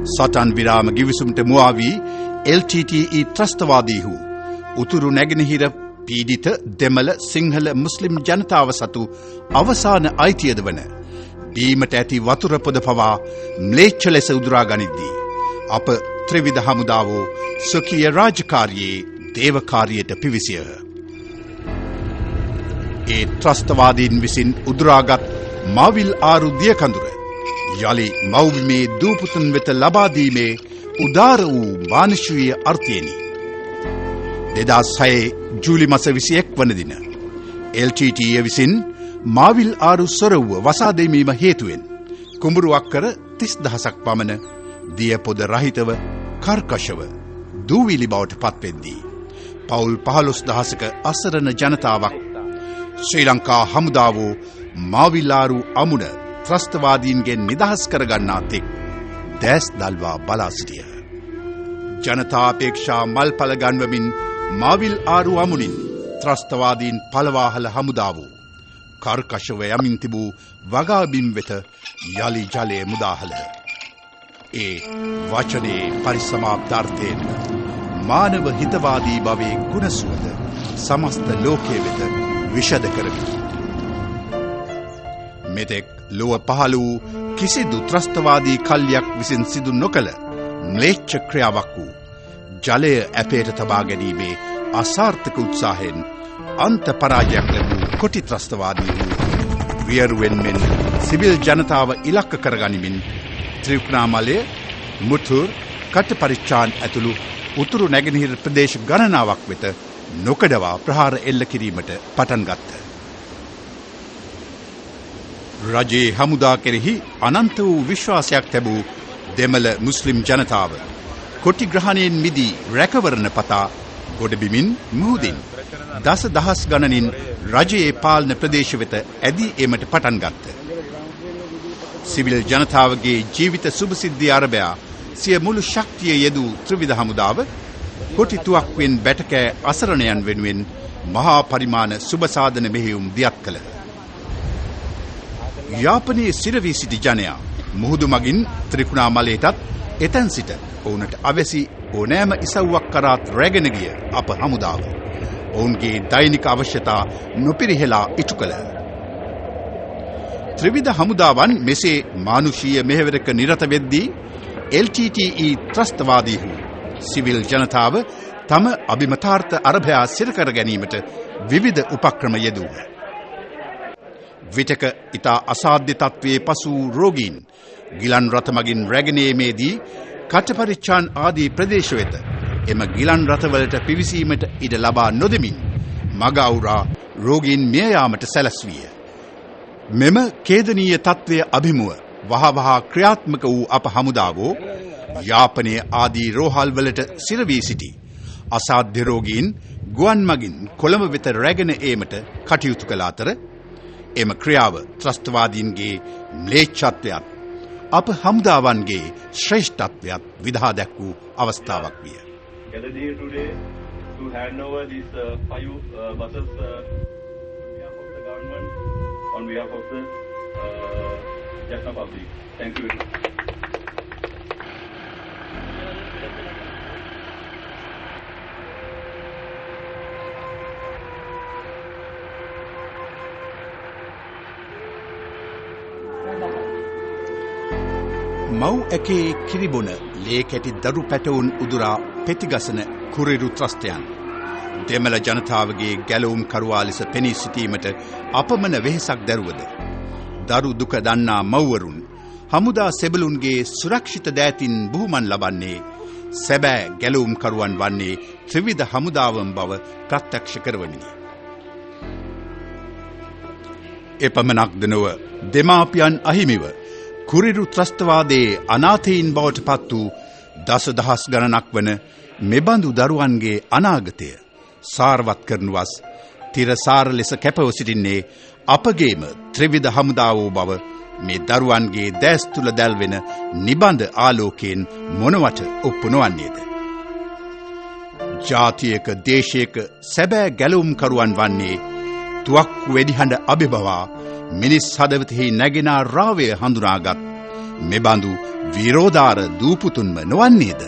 සටන් විරාම ගිවිසුමට මුවා වී LTTE ත්‍රස්තවාදීහු උතුරු නැගෙනහිර පීඩිත දෙමළ සිංහල මුස්ලිම් ජනතාව සතු අවසාන අයිතියද වන බීමට ඇති වතුර පොද පවා ම්ලේච්ඡ ලෙස උදුරා ගනිද්දී අප ත්‍රිවිධ හමුදාවෝ ස්වකීය රාජකාරියේ දේවකාරියට පිවිසියහ. ඒ ත්‍රස්තවාදීන් විසින් උදුරාගත් මාවිල් ආරු දියකඳුර යලි මව්බිමේ දූපුතුන් වෙත ලබා දීමේ උදාර වූ මානුෂීය අර්ථයෙනි. 2006 ජූලි මාස 21 වන දින LTTE විසින් මාවිල් ආරු සොරවුව වසා දැමීම හේතුවෙන් කුඹුරු අක්කර 30000ක් පමණ දිය පොද රහිතව කර්කශව දූවිලි බවට පත්වෙද්දී පවුල් 15000ක අසරණ ජනතාවක් ශ්‍රී ලංකා හමුදාවෝ මාවිල් ආරු අමුණ ත්‍රස්තවාදීන්ගෙන් නිදහස් කරගන්නා තෙක් දැස් දල්වා බලා සිටියහ. ජනතා අපේක්ෂා මල්පල ගන්වමින් මාවිල් ආරු අමුණින් ත්‍රස්තවාදීන් පළවාහල හමුදාවෝ කර්කශව යමින් තිබූ වගාබිම් වෙත යලි ජලය මුදාහලහ. ඒ වචනේ පරිසමාප්තාර්ථයෙන් මානව හිතවාදී භවයේ ගුණසුවද සමස්ත ලෝකයේ වෙත විෂද කරමි. මෙතෙක් ලොව පහළ වූ කිසිදු ත්‍රස්තවාදී කල්යක් විසින් සිදු නොකළ ම්ලේච්ඡ ක්‍රියාවක් වූ ජලය ඇපයට තබා ගැනීමේ අසාර්ථක උත්සාහයෙන් අන්ත පරාජයක් ලැබූ කොටි ත්‍රස්තවාදී වූ වියරුවෙන් මෙන් සිවිල් ජනතාව ඉලක්ක කරගනිමින් ත්‍රිකුණාමලය, මුතුර්, කටපරිච්ඡාන් ඇතුළු උතුරු නැගෙනහිර ප්‍රදේශ ගණනාවක් වෙත නොකඩවා ප්‍රහාර එල්ල කිරීමට පටන් ගත්තා. රජයේ හමුදා කෙරෙහි අනන්ත වූ විශ්වාසයක් ලැබූ දෙමළ මුස්ලිම් ජනතාව කොටි ග්‍රහණයෙන් මිදී රැකවරණ පතා ගොඩබිමින් මුහුදින් දසදහස් ගණනින් රජයේ පාලන ප්‍රදේශ වෙත ඇදී ඒමට පටන් ගත්තා. සිවිල් ජනතාවගේ ජීවිත සුභසිද්ධිය අරබයා සිය මුළු ශක්තිය යෙදූ ත්‍රිවිධ හමුදාව කොටි තුවක්වෙන් බැටකෑ අසරණයන් වෙනුවෙන් මහා පරිමාණ සුභසාධන මෙහෙයුම් දියත් කළහ. යාපනයේ සිරවී සිටි ජනයා මුහුදු මගින් ත්‍රිකුණාමලයටත් එතැන් සිට ඔවුනට අවැසි ඕනෑම ඉසව්වක් කරාත් රැගෙන ගිය අප හමුදාව ඔවුන්ගේ දෛනික අවශ්‍යතා නොපිරිහෙලා ඉටු කළහ. ත්‍රිවිධ හමුදාවන් මෙසේ මානුෂීය මෙහෙවරක නිරත වෙද්දී LTTE ත්‍රස්තවාදීහු සිවිල් ජනතාව තම අභිමතාර්ථ අරභයා සිරකර ගැනීමට විවිධ උපක්‍රම යෙදූහ. විටක ඉතා අසාධ්‍ය තත්ත්වයේ පසු රෝගීන් ගිලන් රථ මගින් රැගෙනීමේදී කටපරිච්ඡාන් ආදී ප්‍රදේශ වෙත එම ගිලන් රථවලට පිවිසීමට ඉඩ ලබා නොදෙමින් මග අවුරා රෝගීන් මිය යාමට සැලැස්විය. මෙම ඛේදනීය තත්ත්වය අභිමුව වහවහ ක්‍රියාත්මක වූ අප හමුදාවෝ යාපනයේ ආදී රෝහල් වලට සිරවී සිටි අසාධ්‍ය රෝගීන් ගුවන් මගින් කොළඹ වෙත රැගෙන ඒමට කටයුතු කළ අතර එම ක්‍රියාව ත්‍රස්තවාදීන්ගේ ම්ලේච්ඡත්වයත් අප හමුදාවන්ගේ ශ්‍රේෂ්ඨත්වයත් විදහා දැක් වූ අවස්ථාවක් විය. On behalf of the Jaffna public. Thank you very much. මව් එකේ කිරිබොන ලේ කැටි දරු පැටවුන් උදුරා පෙතිගසන කුරිරු ත්‍රස්තයන් දෙමළ ජනතාවගේ ගැලවුම් කරුවා ලෙස පෙනී සිටීමට අපමණ වෙහෙසක් දැරුවද දරු දුක දන්නා මව්වරුන් හමුදා සෙබළුන්ගේ සුරක්ෂිත දෑතින් බුහුමන් ලබන්නේ සැබෑ ගැලවුම් කරුවන් වන්නේ ත්‍රිවිධ හමුදාවන් බව ප්‍රත්‍යක්ෂ කරවමිනි. එපමණක්ද නොව දෙමාපියන් අහිමිව කුරිරු ත්‍රස්තවාදයේ අනාථයින් බවට පත් වූ දසදහස් ගණනක් වන මෙබඳු දරුවන්ගේ අනාගතය සාරවත් කරනුවස් තිරසාර ලෙස කැපව සිටින්නේ අපගේම ත්‍රිවිධ හමුදාවෝ බව මේ දරුවන්ගේ දැස් තුල දැල්වෙන නිබඳ ආලෝකයෙන් මොනවට ඔප්පු නොවන්නේද? ජාතියක දේශයක සැබෑ ගැලවුම් කරුවන් වන්නේ තුවක්කු වෙඩිහඬ අභිබවා මිනිස් හදවතෙහි නැගෙන රාවය හඳුනාගත් මෙබඳු විරෝධාර දූපුතුන්ම නොවන්නේද?